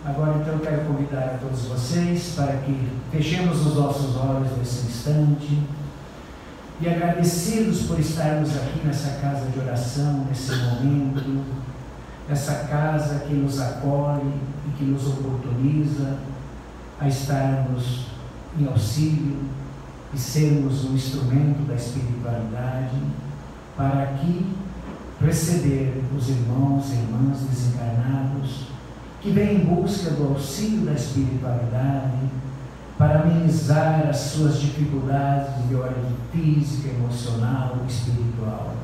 Agora, então, eu quero convidar a todos vocês para que fechemos os nossos olhos nesse instante e agradecidos por estarmos aqui nessa casa de oração, nesse momento, essa casa que nos acolhe e que nos oportuniza a estarmos em auxílio e sermos um instrumento da espiritualidade para aqui receber os irmãos e irmãs desencarnados que vêm em busca do auxílio da espiritualidade para amenizar as suas dificuldades de ordem física, emocional e espiritual.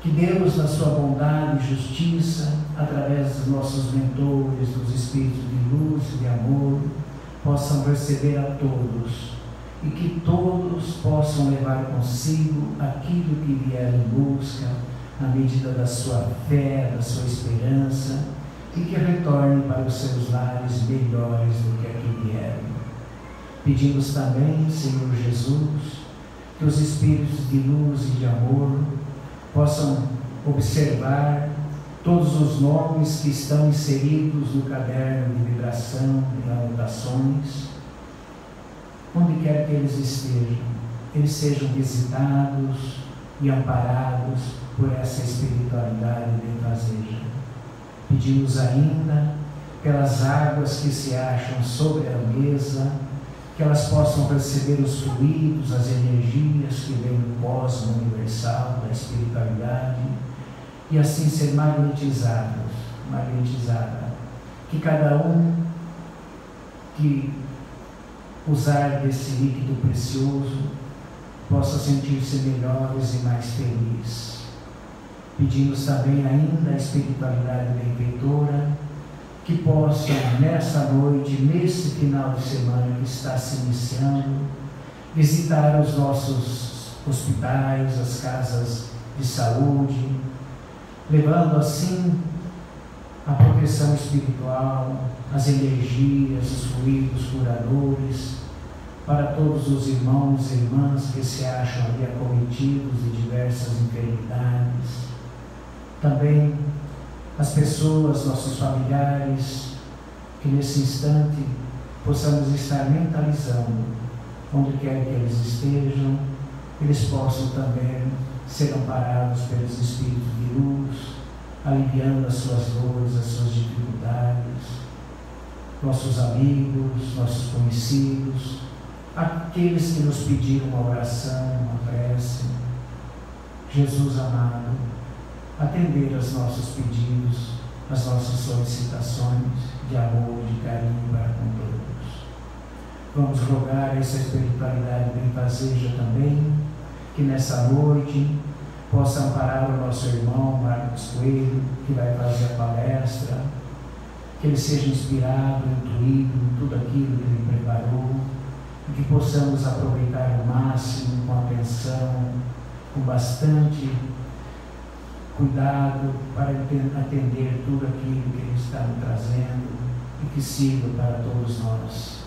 Que Deus, na sua bondade e justiça, através dos nossos mentores, dos espíritos de luz e de amor, possam receber a todos e que todos possam levar consigo aquilo que vieram em busca, na medida da sua fé, da sua esperança, e que retornem para os seus lares melhores do que aqui vieram. Pedimos também, Senhor Jesus, que os espíritos de luz e de amor possam observar todos os nomes que estão inseridos no caderno de vibração e anotações, onde quer que eles sejam visitados e amparados por essa espiritualidade benfazeja. Pedimos ainda pelas águas que se acham sobre a mesa, que elas possam receber os fluidos, as energias que vêm do cosmos universal, da espiritualidade, e assim ser magnetizada. Que cada um que usar desse líquido precioso possa sentir-se melhores e mais feliz. Pedimos também ainda a espiritualidade benfeitora que possa, nessa noite, nesse final de semana que está se iniciando, visitar os nossos hospitais, as casas de saúde, levando assim a proteção espiritual, as energias, os fluidos curadores, para todos os irmãos e irmãs que se acham ali acometidos de diversas enfermidades. Também as pessoas, nossos familiares, que nesse instante possamos estar mentalizando, onde quer que eles estejam, eles possam também ser amparados pelos espíritos de luz, aliviando as suas dores, as suas dificuldades, nossos amigos, nossos conhecidos, aqueles que nos pediram uma oração, uma prece. Jesus amado, atender aos nossos pedidos, às nossas solicitações de amor, de carinho para com todos. Vamos rogar essa espiritualidade benfazeja também, que nessa noite possa amparar o nosso irmão Marcos Coelho, que vai fazer a palestra, que ele seja inspirado, intuído em tudo aquilo que ele preparou, e que possamos aproveitar ao máximo, com atenção, com bastante cuidado, para atender tudo aquilo que ele está nos trazendo e que sirva para todos nós.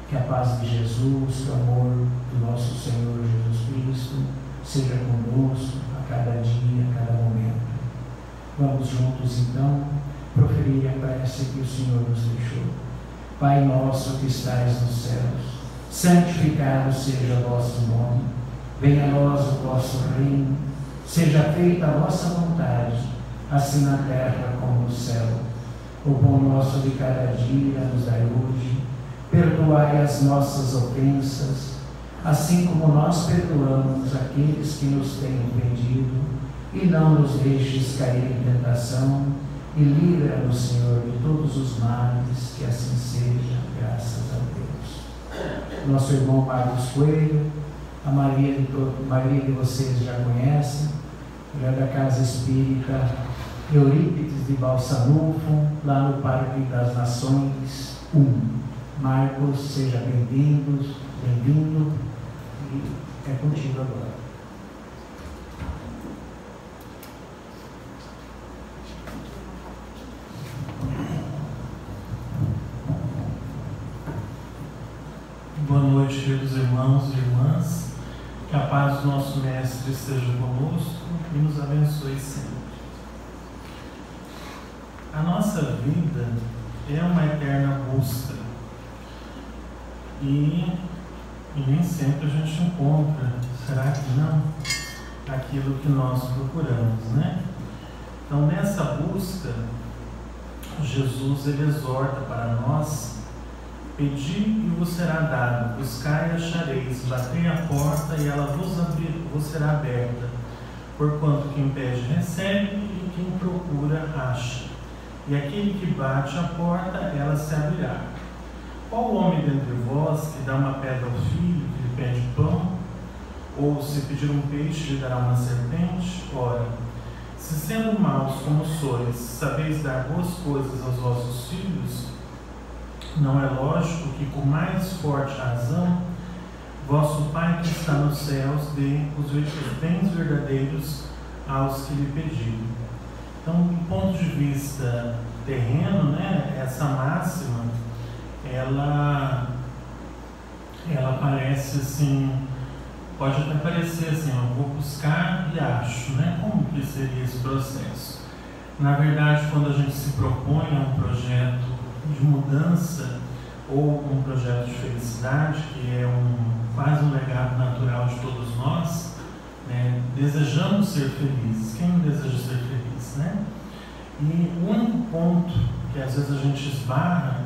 Que a paz de Jesus, que o amor do nosso Senhor Jesus Cristo seja conosco a cada dia, a cada momento. Vamos juntos então proferir a prece que o Senhor nos deixou. Pai nosso que estais nos céus, santificado seja o vosso nome, venha a nós o vosso reino, seja feita a vossa vontade, assim na terra como no céu. O pão nosso de cada dia nos dai hoje, perdoai as nossas ofensas, assim como nós perdoamos aqueles que nos têm ofendido, e não nos deixes cair em tentação, e livra-nos, Senhor, de todos os males, que assim seja, graças a Deus. Nosso irmão Marcos Coelho, a maioria de vocês já conhecem, ele é da Casa Espírita Eurípides de Balsanufo, lá no Parque das Nações 1. Marcos, seja bem-vindo, e é contigo agora. Boa noite, queridos irmãos e irmãs. Que a paz do nosso Mestre esteja conosco e nos abençoe sempre. A nossa vida é uma eterna busca. E nem sempre a gente encontra, será que não, aquilo que nós procuramos, né? Então, nessa busca, Jesus ele exorta para nós: pedi e vos será dado, buscai e achareis, batei a porta e ela vos será aberta. Porquanto quem pede recebe e quem procura acha. E aquele que bate a porta, ela se abrirá. Qual homem dentre vós que dá uma pedra ao filho que lhe pede pão? Ou se pedir um peixe, lhe dará uma serpente? Ora, se sendo maus como sois, sabeis dar boas coisas aos vossos filhos, não é lógico que, com mais forte razão, vosso Pai que está nos céus dê os bens verdadeiros aos que lhe pedirem. Então, do ponto de vista terreno, né, essa máxima, ela parece assim, pode até parecer assim, eu vou buscar e acho, né? Como que seria esse processo? Na verdade, quando a gente se propõe a um projeto de mudança ou um projeto de felicidade, que é quase um legado natural de todos nós, né? Desejamos ser felizes. Quem não deseja ser feliz, né? E o único ponto que às vezes a gente esbarra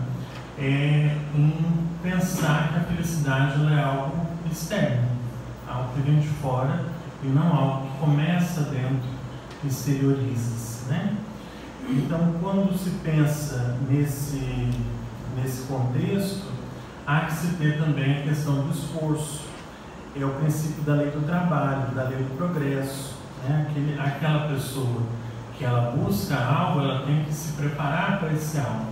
é em pensar que a felicidade é algo externo, algo que vem de fora e não algo que começa dentro e exterioriza-se, né? Então, quando se pensa nesse contexto, há que se ter também a questão do esforço. É o princípio da lei do trabalho, da lei do progresso, né? Aquela pessoa que ela busca algo, ela tem que se preparar para esse algo.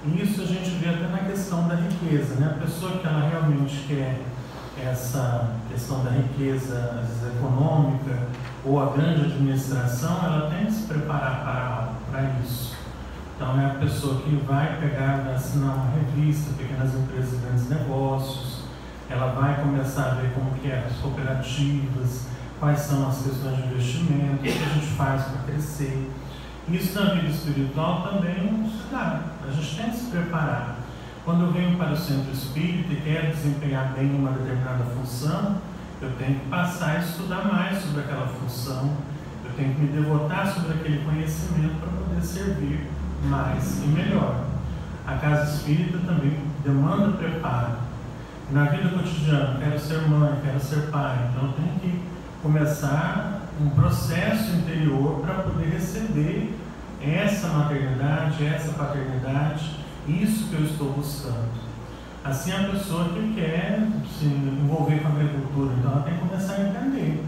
E isso a gente vê até na questão da riqueza, né? A pessoa que ela realmente quer essa questão da riqueza, às vezes econômica, ou a grande administração, ela tem que se preparar para isso. Então, é a pessoa que vai vai assinar uma revista, Pequenas Empresas e Grandes Negócios, ela vai começar a ver como que é as cooperativas, quais são as questões de investimento, o que a gente faz para crescer. Isso na vida espiritual também se dá, a gente tem que se preparar. Quando eu venho para o centro espírita e quero desempenhar bem uma determinada função, eu tenho que passar a estudar mais sobre aquela função, eu tenho que me devotar sobre aquele conhecimento para poder servir mais e melhor. A casa espírita também demanda preparo. Na vida cotidiana, quero ser mãe, quero ser pai, então eu tenho que começar um processo interior para poder receber essa maternidade, essa paternidade, isso que eu estou buscando. Assim, a pessoa que quer se envolver com a agricultura, então ela tem que começar a entender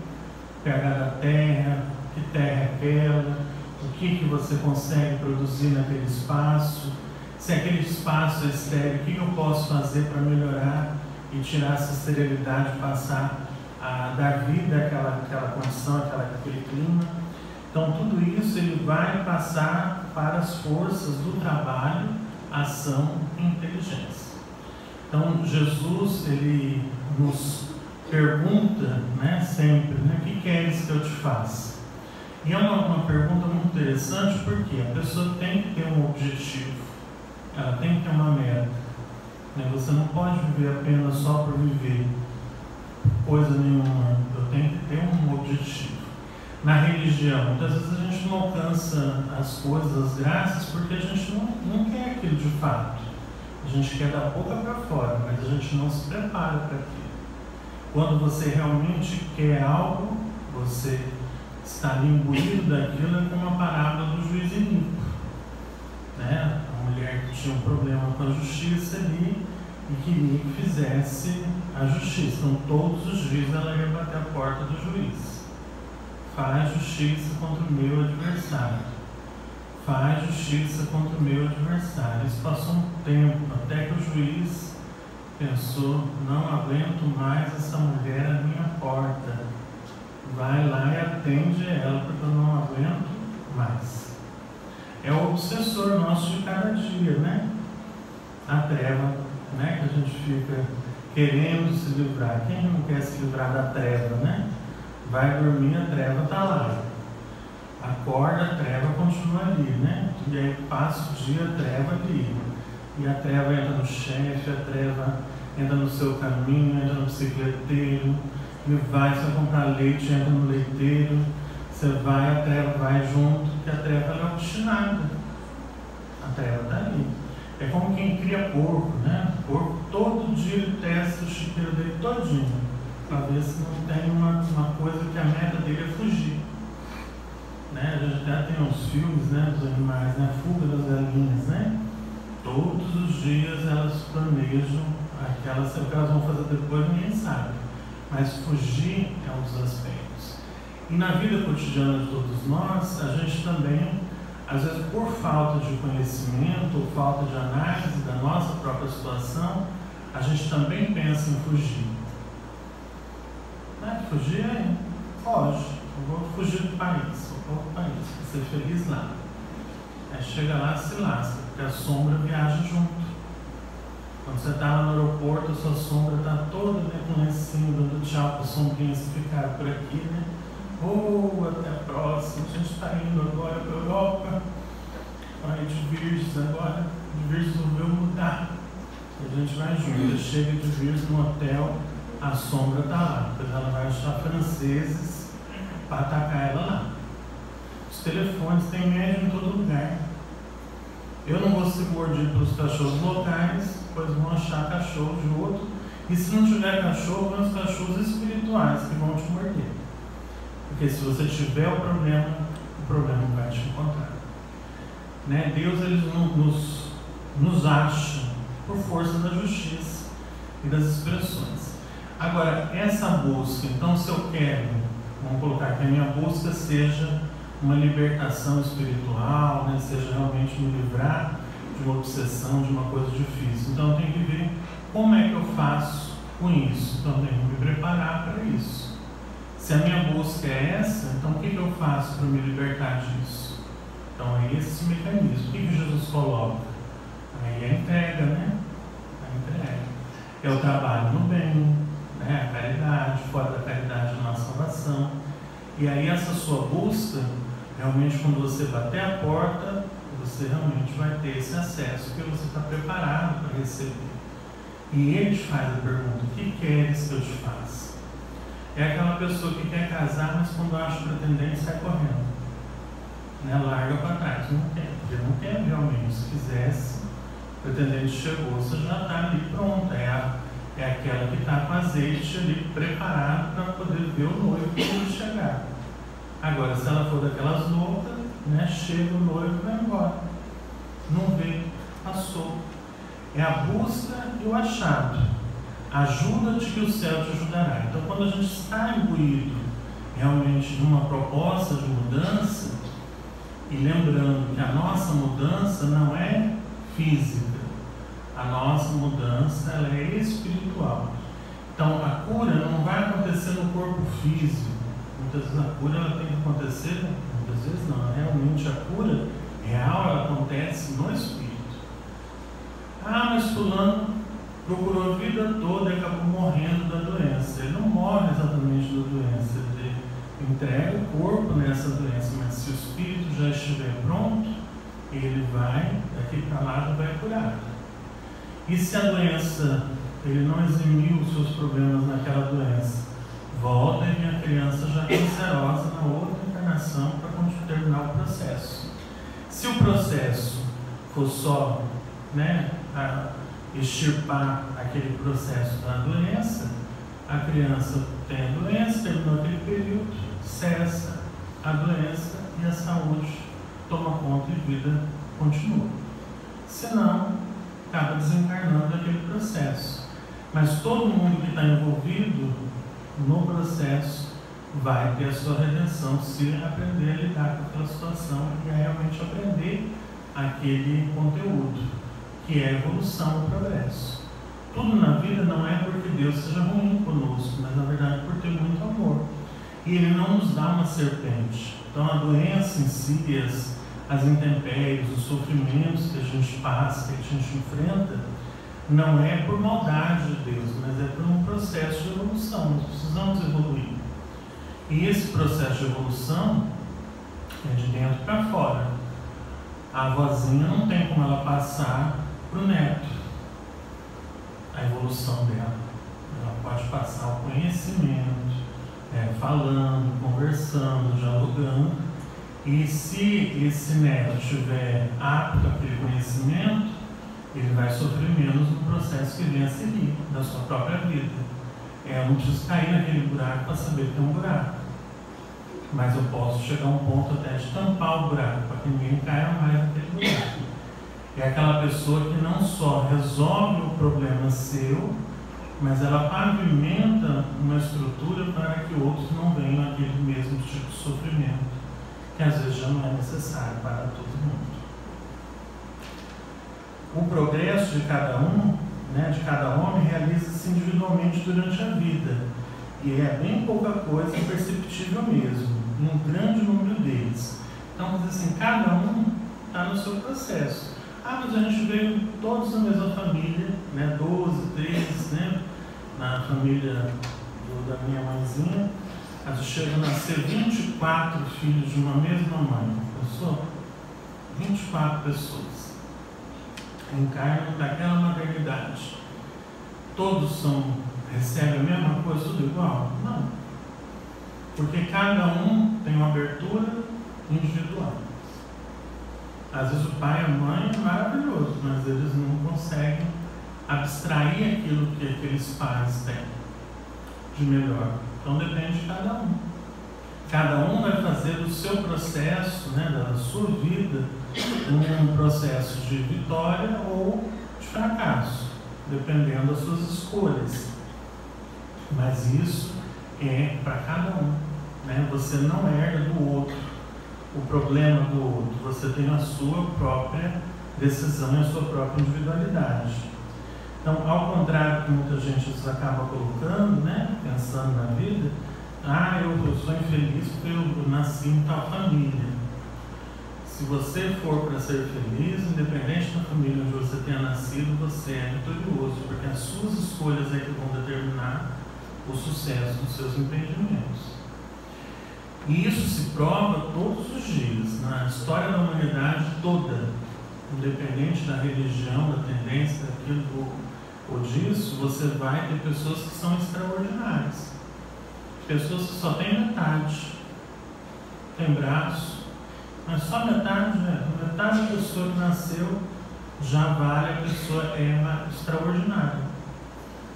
o pH da terra, que terra é aquela, o que você consegue produzir naquele espaço, se aquele espaço é estéril, o que eu posso fazer para melhorar e tirar essa esterilidade, passar a dar vida àquela condição, aquele clima. Então, tudo isso ele vai passar para as forças do trabalho, ação e inteligência. Então, Jesus, ele nos pergunta, né, sempre, né, o que queres que eu te faça? E é uma pergunta muito interessante, porque a pessoa tem que ter um objetivo, ela tem que ter uma meta, né? Você não pode viver apenas só por viver, coisa nenhuma. Eu tenho que ter um objetivo. Na religião, muitas vezes a gente não alcança as coisas, as graças, porque a gente não quer aquilo de fato. A gente quer da boca para fora, mas a gente não se prepara para aquilo. Quando você realmente quer algo, você está ali imbuído daquilo, é como a parábola do juiz iníquo, né? A mulher que tinha um problema com a justiça ali e queria que fizesse a justiça. Então, todos os dias ela ia bater a porta do juiz. Faz justiça contra o meu adversário. Faz justiça contra o meu adversário. Isso passou um tempo, até que o juiz pensou: não aguento mais essa mulher à minha porta. Vai lá e atende ela, porque eu não aguento mais. É o obsessor nosso de cada dia, né? A treva, né? Que a gente fica querendo se livrar. Quem não quer se livrar da treva, né? Vai dormir, a treva está lá. Acorda, a treva continua ali, né? E aí passa o dia, a treva ali. E a treva entra no chefe, a treva entra no seu caminho, entra no bicicleteiro, e vai, você vai comprar leite, entra no leiteiro, você vai, a treva vai junto, porque a treva ela é obstinada. A treva está ali. É como quem cria porco, né? O porco todo dia ele testa o chiqueiro dele todinho, para ver se não tem uma coisa que a meta dele é fugir. Né? A gente até tem uns filmes, né, dos animais, né? A fuga das galinhas, né? Todos os dias elas planejam aquelas, o que elas vão fazer depois ninguém sabe. Mas fugir é um dos aspectos. E na vida cotidiana de todos nós, a gente também, às vezes por falta de conhecimento ou falta de análise da nossa própria situação, a gente também pensa em fugir. Né? Fugir é, foge. Eu vou fugir do país, vou para outro país, vou ser feliz lá. Aí chega lá, se lasca, porque a sombra viaja junto. Quando você está lá no aeroporto, a sua sombra está toda, né, com lencinho, dando tchau para as sombrinhas que ficaram por aqui, né? Até a próxima, a gente está indo agora para a Europa, vai de Virgens agora, de Virgens resolveu mudar. A gente vai junto, chega de Virgens no hotel, a sombra está lá, depois ela vai achar franceses para atacar ela lá. Os telefones têm médium em todo lugar. Eu não vou ser mordido pelos cachorros locais, pois vão achar cachorro de outro. E se não tiver cachorro, vão os cachorros espirituais que vão te morder. Porque se você tiver o problema vai te encontrar. Né? Deus ele nos acha por força da justiça e das expressões. Agora, essa busca, então se eu quero, vamos colocar que a minha busca seja uma libertação espiritual, né? Seja realmente me livrar de uma obsessão, de uma coisa difícil. Então eu tenho que ver como é que eu faço com isso. Então eu tenho que me preparar para isso. Se a minha busca é essa, então o que eu faço para me libertar disso? Então é esse mecanismo. O que Jesus coloca? Aí é a entrega, né? A entrega. É o trabalho no bem, né? A caridade, fora da caridade a nossa salvação. E aí essa sua busca, realmente quando você bater a porta, você realmente vai ter esse acesso, porque você está preparado para receber. E ele te faz a pergunta: o que queres que eu te faça? É aquela pessoa que quer casar, mas quando acha pretendente sai correndo, né? Larga para trás, não quer, porque não quer realmente. Se quisesse, o pretendente chegou, você já está ali pronta, é aquela que está com azeite ali preparado para poder ver o noivo quando chegar. Agora, se ela for daquelas loucas, né, chega o noivo e vai embora. Não vê, passou. É a busca e o achado. Ajuda-te que o céu te ajudará. Então, quando a gente está imbuído realmente numa proposta de mudança, e lembrando que a nossa mudança não é física, a nossa mudança ela é espiritual. Então, a cura não vai acontecer no corpo físico. Muitas vezes a cura ela tem que acontecer, muitas vezes não, realmente a cura real ela acontece no espírito. Ah, mas fulano procurou a vida toda e acabou morrendo da doença. Ele não morre exatamente da doença, ele entrega o corpo nessa doença, mas se o espírito já estiver pronto, ele vai, daqui para lá, vai curar. E se a doença, ele não eximiu os seus problemas naquela doença, volta e minha criança já cancerosa na outra encarnação para terminar o processo. Se o processo for só, né, extirpar aquele processo da doença, a criança tem a doença, terminou aquele período, cessa a doença e a saúde toma conta e a vida continua. Senão, acaba desencarnando aquele processo. Mas todo mundo que está envolvido no processo vai ter a sua redenção se aprender a lidar com aquela situação e a realmente aprender aquele conteúdo, que é a evolução, o progresso. Tudo na vida não é porque Deus seja ruim conosco, mas na verdade por ter muito amor. E Ele não nos dá uma serpente. Então a doença em si, as intempéries, os sofrimentos que a gente passa, que a gente enfrenta, não é por maldade de Deus, mas é por um processo de evolução. Nós precisamos evoluir. E esse processo de evolução é de dentro para fora. A avózinha não tem como ela passar para o neto a evolução dela. Ela pode passar o conhecimento, falando, conversando, dialogando, e se esse neto estiver apto àquele conhecimento, ele vai sofrer menos no processo que vem a seguir da sua própria vida. Eu não preciso cair naquele buraco para saber que tem um buraco, mas eu posso chegar a um ponto até de tampar o buraco para que ninguém caia mais naquele buraco. É aquela pessoa que não só resolve o problema seu, mas ela pavimenta uma estrutura para que outros não venham aquele mesmo tipo de sofrimento, que às vezes já não é necessário para todo mundo. O progresso de cada um, de cada homem, realiza-se individualmente durante a vida, e é bem pouca coisa perceptível mesmo, em um grande número deles. Então, quer dizer assim, cada um está no seu processo. Mas a gente veio todos na mesma família, 12, 13, na família da minha mãezinha, a gente chega a nascer 24 filhos de uma mesma mãe, pensou? 24 pessoas encarnam daquela maternidade. Todos recebem a mesma coisa, tudo igual? Não. Porque cada um tem uma abertura individual. Às vezes o pai e a mãe é maravilhoso, mas eles não conseguem abstrair aquilo que aqueles pais têm de melhor. Então depende de cada um. Cada um vai fazer do seu processo, da sua vida, um processo de vitória ou de fracasso, dependendo das suas escolhas. Mas isso é para cada um. Você não herda do outro o problema do outro, você tem a sua própria decisão e a sua própria individualidade. Então, ao contrário que muita gente acaba colocando, pensando na vida, eu sou infeliz porque eu nasci em tal família. Se você for para ser feliz, independente da família onde você tenha nascido, você é vitorioso, porque as suas escolhas é que vão determinar o sucesso dos seus empreendimentos. E isso se prova todos os dias, na história da humanidade toda, independente da religião, da tendência, daquilo ou disso, você vai ter pessoas que são extraordinárias. Pessoas que só têm metade, tem braço, mas só metade, metade da pessoa que nasceu já vale, a pessoa é extraordinária.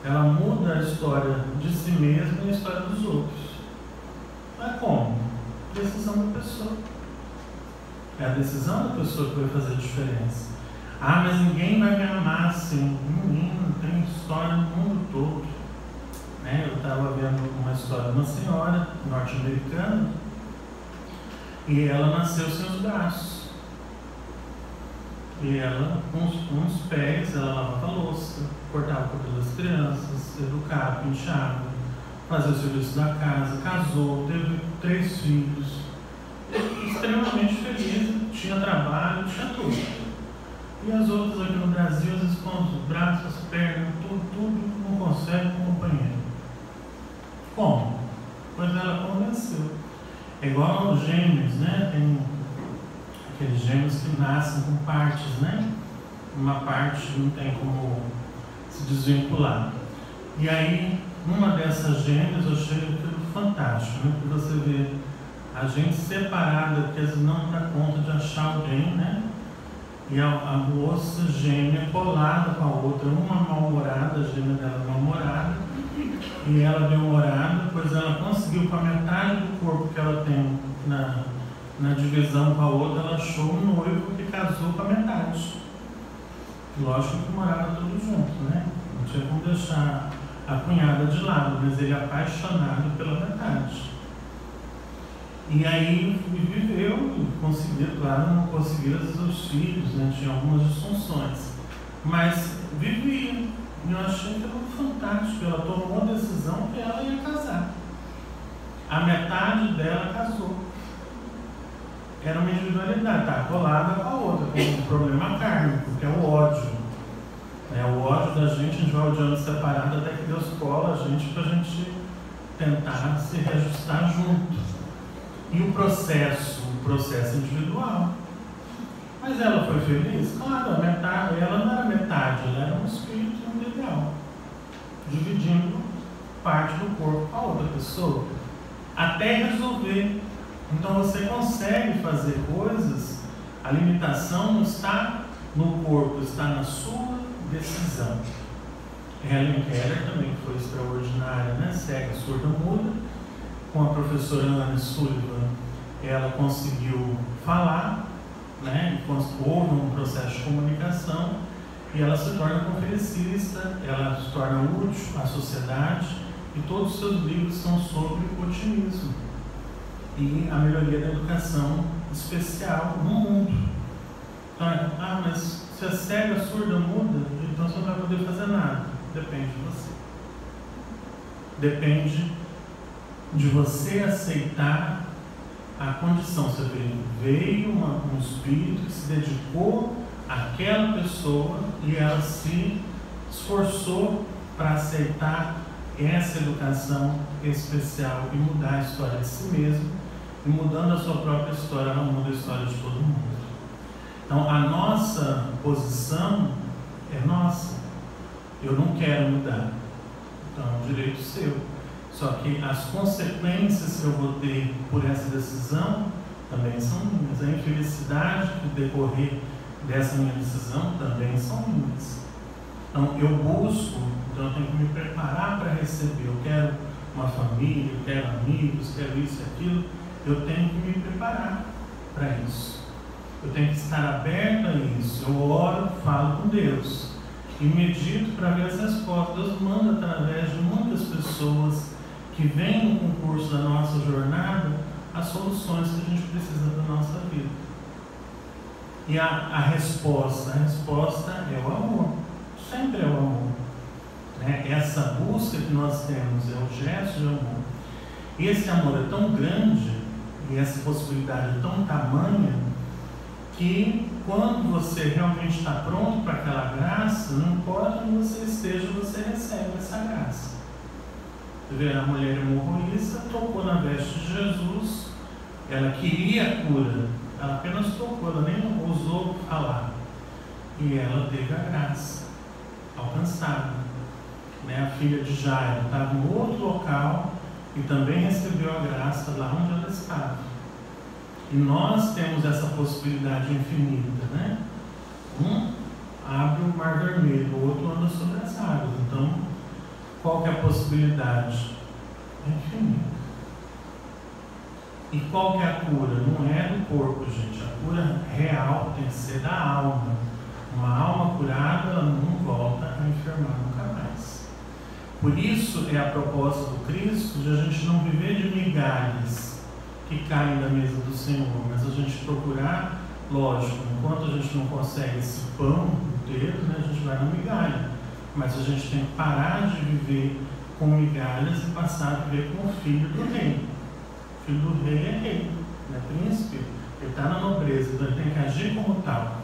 Ela muda a história de si mesma e a história dos outros. Mas como? Decisão da pessoa. É a decisão da pessoa que vai fazer a diferença. Mas ninguém vai me amar assim. Menino, tem história no mundo todo. Eu estava vendo uma história de uma senhora norte-americana e ela nasceu sem os braços. E ela, com os pés, ela lavava a louça, cortava o cabelo das crianças, educava, penteava, fazia o serviço da casa, casou, teve 3 filhos, extremamente feliz, tinha trabalho, tinha tudo. E as outras aqui no Brasil, às vezes com os braços, as pernas, tudo não consegue com o companheiro. Como? Pois ela convenceu. É igual aos gêmeos, tem aqueles gêmeos que nascem com partes, uma parte não tem como se desvincular. E aí, uma dessas gêmeas, eu achei aquilo fantástico, porque você vê a gente separada, porque às vezes não dá conta de achar alguém, e a moça gêmea colada com a outra, uma mal-humorada, a gêmea dela mal-humorada, e ela bem-humorada, pois ela conseguiu com a metade do corpo que ela tem na divisão com a outra, ela achou um noivo que casou com a metade. Lógico que morava tudo junto, não tinha como deixar a cunhada de lado, mas ele apaixonado pela metade. E aí viveu, e conseguiu, claro, não conseguiu os filhos, tinha algumas disfunções, mas vivia. E eu achei que era fantástico. Ela tomou a decisão que ela ia casar. A metade dela casou. Era uma individualidade, está colada com a outra, com um problema kármico, que é o ódio. O ódio da gente, a gente vai odiando separado até que Deus cola a gente para a gente tentar se reajustar junto. E o processo individual. Mas ela foi feliz? Claro, ela não era metade parte do corpo para outra pessoa, até resolver. Então você consegue fazer coisas, a limitação não está no corpo, está na sua decisão. Helen Keller também foi extraordinária, né? Cega, surda, muda. Com a professora Anne Sullivan, ela conseguiu falar, né? Houve um processo de comunicação e ela se torna conferencista, ela se torna útil à sociedade e todos os seus livros são sobre otimismo e a melhoria da educação especial no mundo. Então, mas se a cega, surda, muda, então você não vai poder fazer nada. Depende de você. Depende de você aceitar a condição. Você veio um espírito que se dedicou àquela pessoa e ela se esforçou para aceitar essa educação especial e mudar a história de si mesmo. E mudando a sua própria história, ela muda a história de todo mundo. Então, a nossa posição é nossa. Eu não quero mudar. Então, é um direito seu. Só que as consequências que eu vou ter por essa decisão também são minhas. A infelicidade que decorrer dessa minha decisão também são minhas. Então, eu busco, então eu tenho que me preparar para receber. Eu quero uma família, eu quero amigos, quero isso e aquilo. Eu tenho que me preparar para isso. Eu tenho que estar aberto a isso. Eu oro, falo com Deus e medito para ver as respostas. Deus manda através de muitas pessoas que vêm no concurso da nossa jornada as soluções que a gente precisa da nossa vida. E a resposta é o amor. Sempre é o amor. Né? Essa busca que nós temos é o gesto de amor. E esse amor é tão grande e essa possibilidade é tão tamanha que quando você realmente está pronto para aquela graça, não importa onde você esteja, você recebe essa graça. Você vê, a mulher hemorroísta tocou na veste de Jesus, ela queria a cura, ela apenas tocou, ela nem ousou falar, e ela teve a graça alcançada. Né? A filha de Jairo estava em outro local e também recebeu a graça lá onde ela estava. E nós temos essa possibilidade infinita, né? Um abre o mar vermelho, o outro anda sobre as águas. Então, qual que é a possibilidade? É infinita. E qual que é a cura? Não é do corpo, gente. A cura real tem que ser da alma. Uma alma curada, ela não volta a enfermar nunca mais. Por isso é a proposta do Cristo de a gente não viver de migalhas que caem da mesa do Senhor, mas a gente procurar, lógico, enquanto a gente não consegue esse pão inteiro, né, a gente vai na migalha, mas a gente tem que parar de viver com migalhas e passar a viver como filho do rei. O filho do rei é rei, não é príncipe, ele está na nobreza, então ele tem que agir como tal.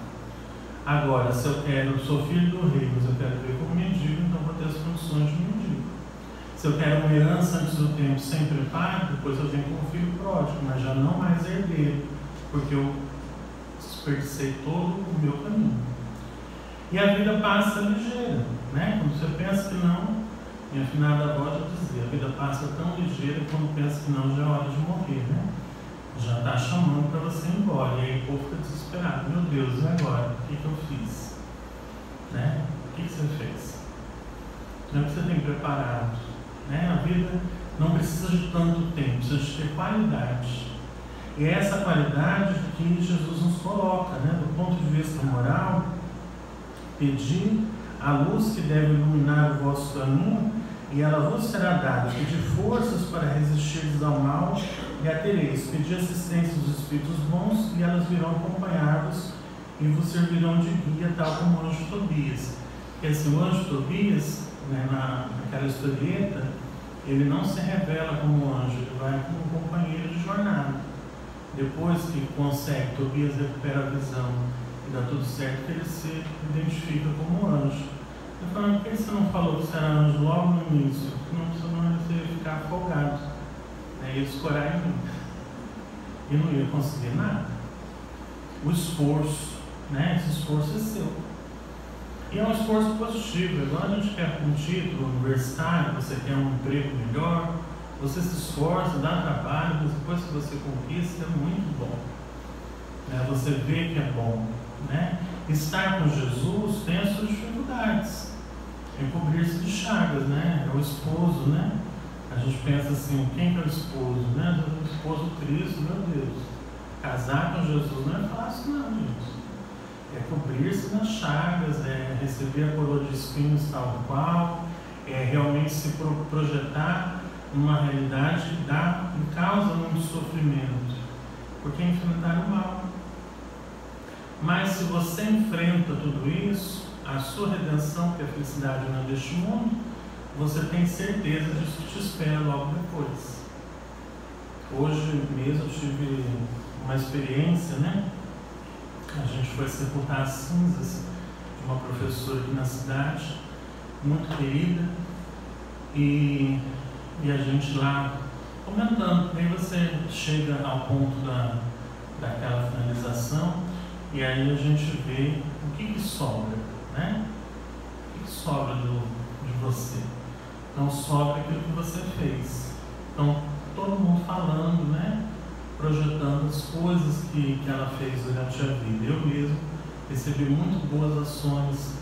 Agora, se eu sou filho do rei, mas eu quero viver como mendigo, então vou ter as condições de mendigo. Se eu quero uma herança antes do tempo sem preparo, depois eu venho como filho pródigo, mas já não mais herdeiro, porque eu desperdicei todo o meu caminho. E a vida passa ligeira, né? Quando você pensa que não, minha afinada avó já dizia, a vida passa tão ligeira que quando pensa que não, já é hora de morrer, né? Já está chamando para você ir embora, e aí o povo fica desesperado, meu Deus, e agora? O que eu fiz? Né? O que você fez? Não é que você tem preparado. Né? A vida não precisa de tanto tempo, precisa de ter qualidade. E é essa qualidade que Jesus nos coloca, né? Do ponto de vista moral, pedir a luz que deve iluminar o vosso caminho, e ela vos será dada. Pedir forças para resistirdes ao mal, e a tereis. Pedir assistência dos espíritos bons, e elas virão acompanhar-vos e vos servirão de guia, tal como o anjo Tobias. Porque assim, o anjo Tobias, né, naquela historieta, ele não se revela como anjo, ele vai como um companheiro de jornada. Depois que consegue, Tobias recupera a visão e dá tudo certo, ele se identifica como anjo. Eu falo, por que você não falou que você era anjo logo no início? Senão você ia ficar afogado, né? Ia escorar em mim e não ia conseguir nada. O esforço, né? Esse esforço é seu. E é um esforço positivo. Igual a gente quer um título universitário, você quer um emprego melhor, você se esforça, dá trabalho, mas depois que você conquista, é muito bom. Você vê que é bom. Estar com Jesus tem as suas dificuldades. Encobrir-se de chagas, é o esposo, A gente pensa assim, quem que é o esposo? O esposo Cristo, meu Deus. Casar com Jesus não é fácil não, gente. É cobrir-se nas chagas, é receber a coroa de espinhos tal qual, é realmente se projetar numa realidade que causa muito sofrimento, porque é enfrentar o mal. Mas se você enfrenta tudo isso, a sua redenção, que é a felicidade não é deste mundo, você tem certeza disso que te espera logo depois. Hoje mesmo eu tive uma experiência, A gente foi sepultar as cinzas de uma professora aqui na cidade, muito querida, e a gente lá comentando. Aí você chega ao ponto daquela finalização, e aí a gente vê o que sobra, O que sobra de você. Então sobra aquilo que você fez. Então todo mundo falando, projetando as coisas que ela fez durante a vida. Eu mesmo recebi muito boas ações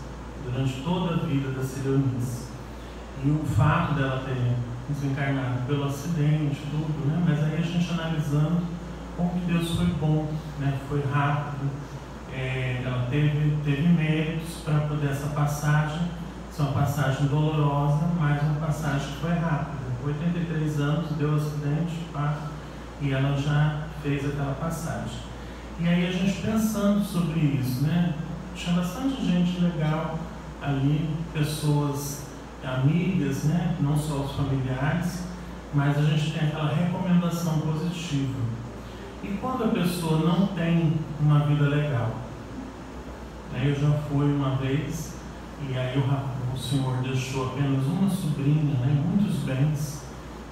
durante toda a vida da Cireonice. E o fato dela ter desencarnado pelo acidente, tudo, mas aí a gente analisando como que Deus foi bom, foi rápido, ela teve méritos para poder essa passagem, ser uma passagem dolorosa, mas uma passagem que foi rápida. 83 anos, deu acidente, e ela já fez aquela passagem. E aí a gente pensando sobre isso, tinha bastante gente legal ali, pessoas amigas, não só os familiares, mas a gente tem aquela recomendação positiva. E quando a pessoa não tem uma vida legal, eu já fui uma vez, e aí o Senhor deixou apenas uma sobrinha, muitos bens,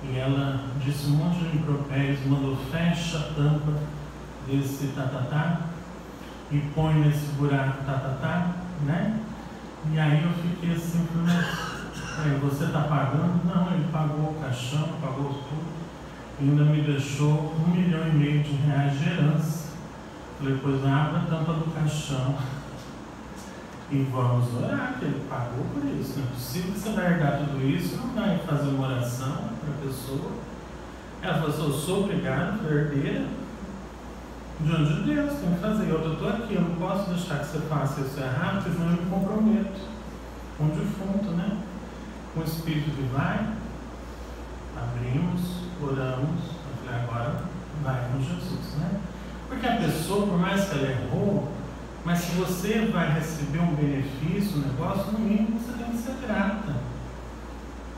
e ela disse um monte de impropérios, mandou fecha a tampa desse tatatá e põe nesse buraco tatatá, E aí eu fiquei assim, você está pagando? Não, ele pagou o caixão, pagou tudo, e ainda me deixou R$1,5 milhão de herança. Falei, pois abra a tampa do caixão e vamos orar, que ele pagou por isso. Não é possível que você vai herdar tudo isso e não vai fazer uma oração para a pessoa. Ela falou assim, eu sou obrigada, herdeira, diante de Deus, tem que fazer. Eu estou aqui, eu não posso deixar que você faça isso errado, porque senão eu me comprometo. Um defunto, Com o espírito que vai, abrimos, oramos, eu falei, agora vai com Jesus, Porque a pessoa, por mais que ela errou, mas se você vai receber um benefício, um negócio, no mínimo você tem que ser grata.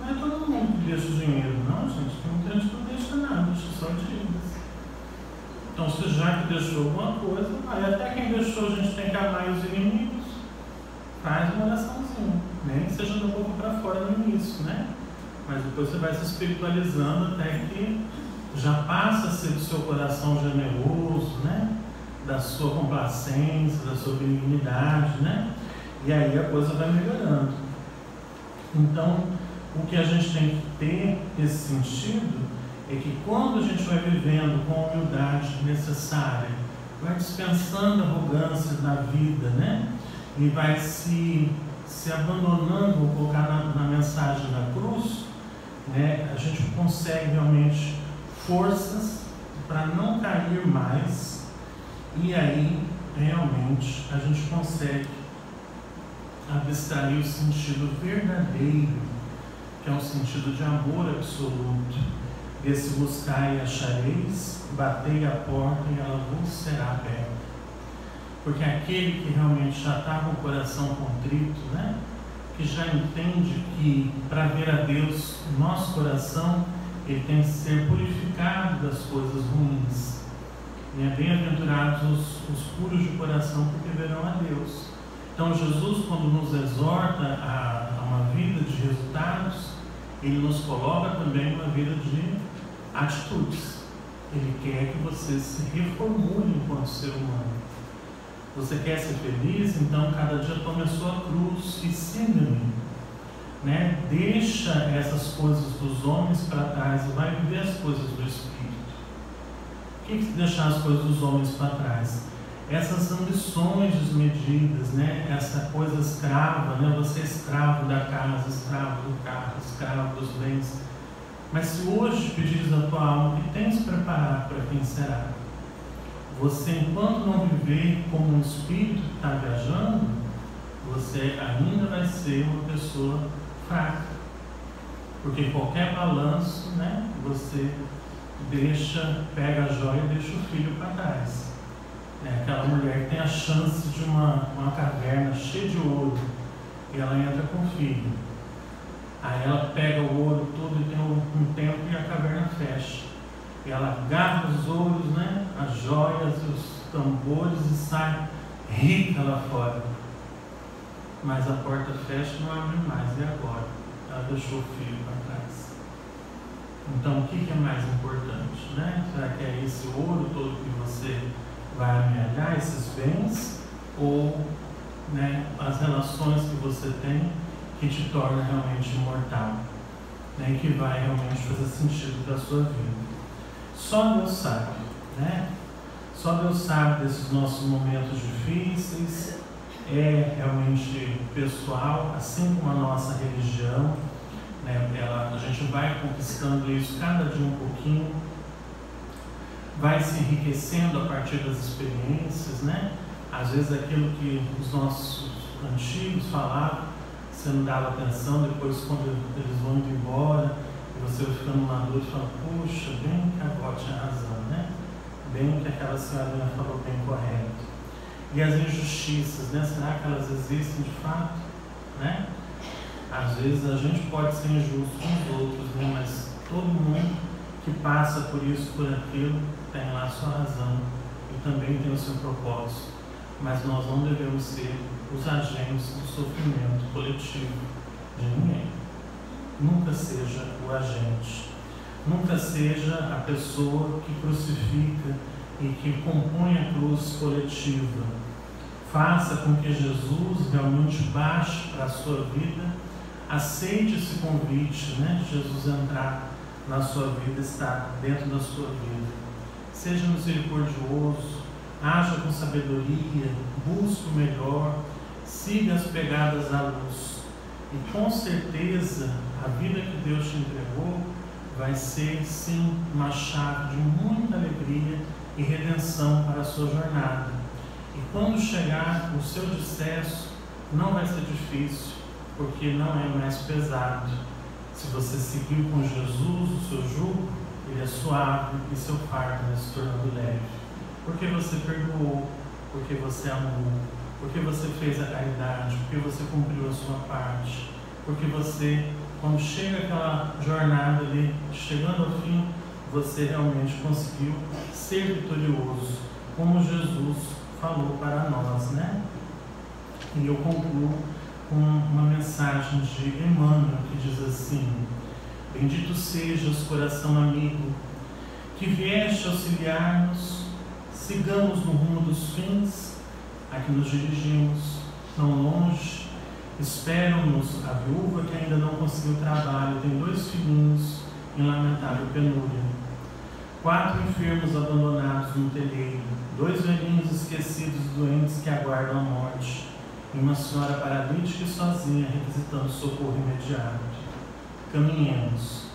Não é todo mundo que deixa o dinheiro, não, gente. Tem muita gente que não deixa nada, deixa só dívidas. Então, você já que deixou alguma coisa, aí até quem deixou, a gente tem que amar os inimigos. Faz uma oraçãozinha, nem que seja da boca para fora no início, Mas depois você vai se espiritualizando até que já passa a ser do seu coração generoso, Da sua complacência, da sua benignidade, E aí a coisa vai melhorando. Então, o que a gente tem que ter nesse sentido é que quando a gente vai vivendo com a humildade necessária, vai dispensando a arrogância da vida, E vai se abandonando, vou colocar na mensagem da cruz, a gente consegue realmente forças para não cair mais. E aí, realmente, a gente consegue abstrair o sentido verdadeiro, que é um sentido de amor absoluto. Desse buscar e achareis, batei a porta e ela vos será aberta. Porque aquele que realmente já está com o coração contrito, que já entende que para ver a Deus, o nosso coração, ele tem que ser purificado das coisas ruins. Bem-aventurados os puros de coração, porque verão a Deus. Então Jesus, quando nos exorta a uma vida de resultados, ele nos coloca também uma vida de atitudes. Ele quer que você se reformule enquanto ser humano. Você quer ser feliz? Então cada dia tome a sua cruz e siga-me. Né? Deixa essas coisas dos homens para trás e vai viver as coisas do Espírito. O que é deixar as coisas dos homens para trás? Essas ambições desmedidas, né? Essa coisa escrava, né? Você é escravo da casa, escravo do carro, escravo dos bens. Mas se hoje pedires a tua alma, que tens preparado para quem será? Você, enquanto não viver como um espírito que está viajando, você ainda vai ser uma pessoa fraca. Porque qualquer balanço, né? Você pega a joia e deixa o filho para trás. É aquela mulher que tem a chance de uma caverna cheia de ouro e ela entra com o filho. Aí ela pega o ouro todo e tem um tempo e a caverna fecha. E ela agarra os ouros, né, as joias, os tambores e sai rica lá fora. Mas a porta fecha e não abre mais. E agora? Ela deixou o filho para trás. Então o que é mais importante? Né? Será que é esse ouro todo que você vai amealhar, esses bens, ou, né, as relações que você tem que te torna realmente imortal, né, e que vai realmente fazer sentido para a sua vida? Só Deus sabe, né? Só Deus sabe desses nossos momentos difíceis. É realmente pessoal, assim como a nossa religião, né? A gente vai conquistando isso cada dia um pouquinho, vai se enriquecendo a partir das experiências, né? Às vezes aquilo que os nossos antigos falavam, você não dava atenção, depois quando eles vão indo embora, e você vai ficando maduro e fala, puxa, bem que a avó tinha razão, né? Bem que aquela senhorinha falou bem correto. E as injustiças, né? Será que elas existem de fato? Né? Às vezes a gente pode ser injusto com os outros, né? Mas todo mundo que passa por isso, por aquilo, tem lá a sua razão e também tem o seu propósito. Mas nós não devemos ser os agentes do sofrimento coletivo de ninguém. Nunca seja o agente. Nunca seja a pessoa que crucifica e que compõe a cruz coletiva. Faça com que Jesus realmente baixe para a sua vida, aceite esse convite, né, de Jesus entrar na sua vida, estar dentro da sua vida. Seja misericordioso, haja com sabedoria, busque o melhor, siga as pegadas à luz. E com certeza a vida que Deus te entregou vai ser sim uma chave de muita alegria e redenção para a sua jornada. E quando chegar o seu decesso, não vai ser difícil, porque não é mais pesado. Se você seguiu com Jesus, o seu jugo, ele é suave e seu fardo vai se tornando leve. Porque você perdoou, porque você amou, porque você fez a caridade, porque você cumpriu a sua parte, porque você, quando chega aquela jornada ali, chegando ao fim, você realmente conseguiu ser vitorioso, como Jesus falou para nós, né? E eu concluo com uma mensagem de Emmanuel que diz assim: bendito sejas, coração amigo, que vieste auxiliar-nos, sigamos no rumo dos fins, a que nos dirigimos, não longe. Esperam-nos a viúva que ainda não conseguiu trabalho, tem 2 filhinhos em lamentável penúria, 4 enfermos abandonados no telheiro, 2 velhinhos esquecidos e doentes que aguardam a morte, e uma senhora paralítica e sozinha requisitando socorro imediato. Caminhemos.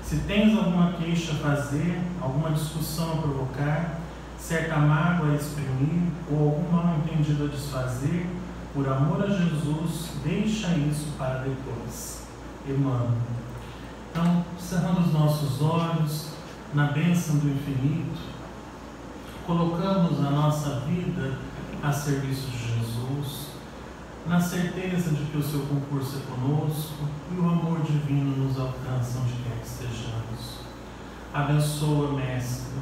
Se tens alguma queixa a fazer, alguma discussão a provocar, certa mágoa a exprimir ou algum mal entendido a desfazer, por amor a Jesus, deixa isso para depois. Emmanuel. Então, cerrando os nossos olhos na bênção do infinito, colocamos a nossa vida a serviço de Jesus, na certeza de que o seu concurso é conosco e o amor divino nos alcança onde quer que estejamos. Abençoa, Mestre,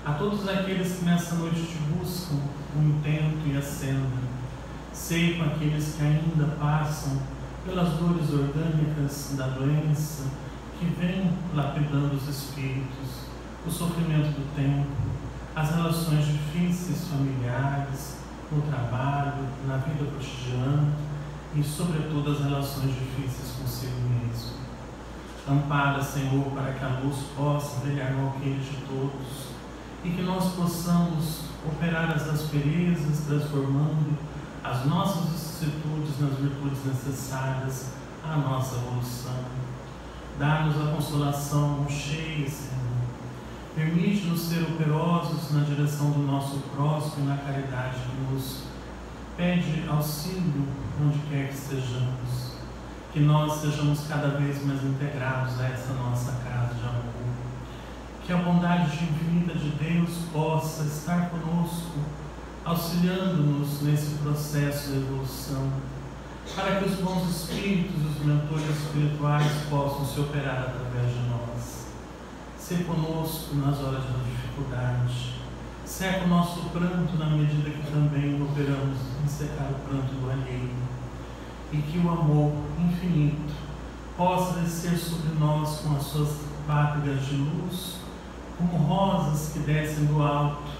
a todos aqueles que nessa noite te buscam o intento e a senda. Sei com aqueles que ainda passam pelas dores orgânicas da doença, que vem lapidando os espíritos, o sofrimento do tempo, as relações difíceis familiares, no trabalho, na vida cotidiana e, sobretudo, as relações difíceis consigo mesmo. Ampara, Senhor, para que a luz possa brilhar no alqueire de todos e que nós possamos operar as asperezas, transformando as nossas vicissitudes nas virtudes necessárias à nossa evolução. Dá-nos a consolação cheia, Senhor. Permite-nos ser operosos na direção do nosso próximo e na caridade que nos pede auxílio onde quer que estejamos. Que nós sejamos cada vez mais integrados a essa nossa casa de amor. Que a bondade infinita de Deus possa estar conosco, auxiliando-nos nesse processo de evolução, para que os bons espíritos e os mentores espirituais possam se operar através de nós. Ser conosco nas horas da dificuldade. Seca o nosso pranto na medida que também operamos em secar o pranto do alheio. E que o amor infinito possa descer sobre nós com as suas páprigas de luz, como rosas que descem do alto,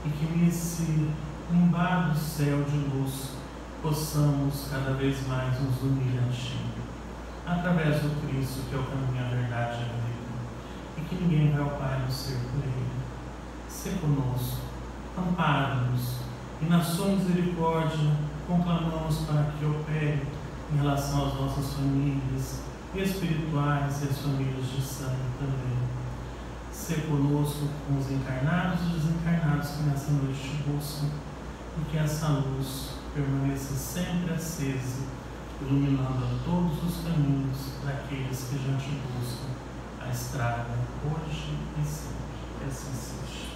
e que nesse limbado céu de luz possamos cada vez mais nos unir a Ti, através do Cristo, que é o caminho, a verdade e a vida, e que ninguém vai ao Pai não ser por Ele. Sê conosco, ampara-nos, e na sua misericórdia conclamamos para que opere em relação às nossas famílias espirituais e as famílias de sangue também. Ser conosco com os encarnados e desencarnados que nessa noite te buscam, e que essa luz permaneça sempre acesa, iluminando a todos os caminhos daqueles que já te buscam a estrada, hoje e sempre. Que assim seja.